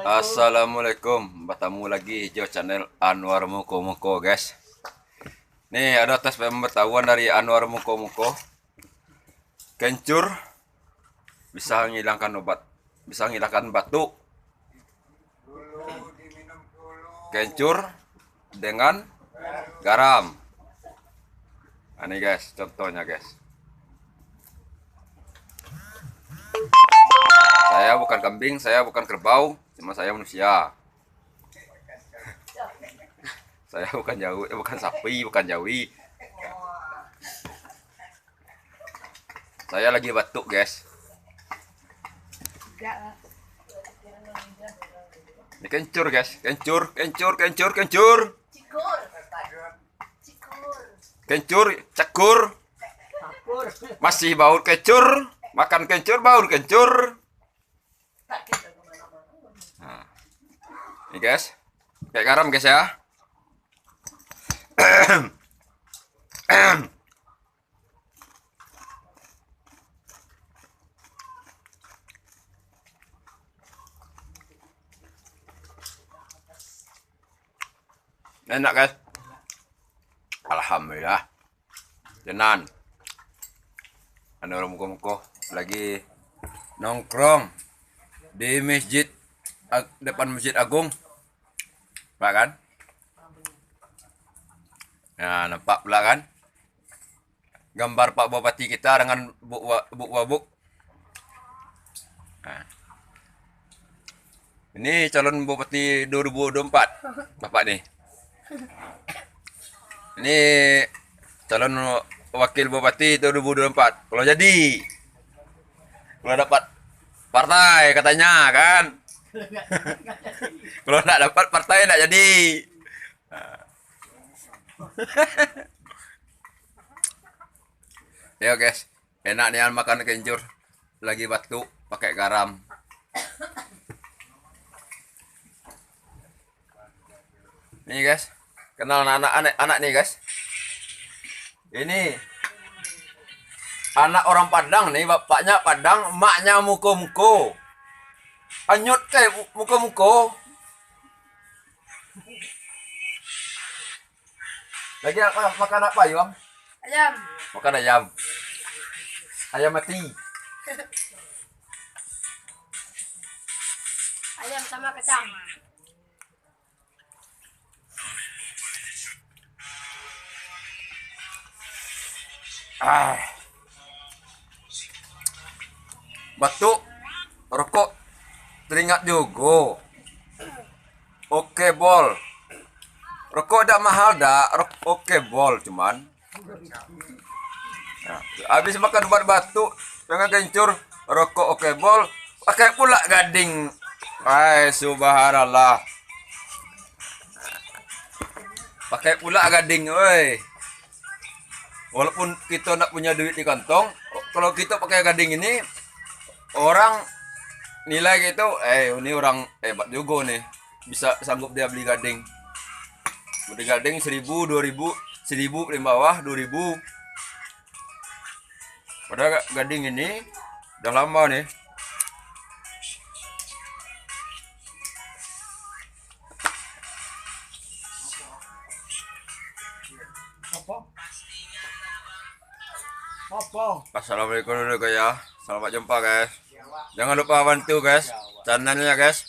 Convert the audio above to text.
Assalamualaikum, bertemu lagi di channel Anwar Muko Muko, guys. Nih ada tes pemberitahuan dari Anwar Muko Muko. Kencur bisa menghilangkan obat, bisa menghilangkan batuk. Kencur dengan garam. Nah, ini guys, contohnya guys. Saya bukan kambing, saya bukan kerbau, cuma saya manusia. Saya bukan jawi, bukan sapi, bukan jawi. Saya lagi batuk, guys. Ini kencur, guys. Kencur. Kencur, cekur. Masih bau kencur. Makan kencur, bau kencur. Nah, ini guys, kayak garam guys ya. Enak guys, alhamdulillah. Tenan, ada orang muka-muka lagi nongkrong di masjid, depan Masjid Agung, Pak kan? Nah, nampak pula kan? Gambar Pak Bupati kita dengan buk wabuk. Nah. Ini calon Bupati 2024, Bapak nih. Ini calon wakil Bupati 2024. Kalau jadi, kalau dapat partai katanya kan. Kalau nggak dapat partai nggak jadi. Ya guys, enak nih makan kencur lagi batuk pakai garam. Nih guys, kenal anak nih guys. Ini anak orang Padang nih, bapaknya Padang, emaknya muko-muko. Anyut kayak muko-muko. Lagi makan apa, Yong? Ayam. Makan ayam. Ayam mati. Ayam sama kacang. Batuk, rokok, teringat juga. Oke bol. Rokok tidak mahal dak, oke bol cuman. Nah, habis makan obat batuk dengan kencur, rokok oke bol, pakai pula gading. Hai subhanallah. Pakai pula gading, woi. Walaupun kita nak punya duit di kantong, kalau kita pakai gading ini, orang nilai gitu, ini orang hebat juga nih, bisa sanggup dia beli gading. Beli gading 1000, 2000, 1000 paling bawah 2000. Padahal gading ini udah lama nih. Assalamualaikum dulu guys ya. Selamat jumpa guys. Jangan lupa bantu guys channelnya guys.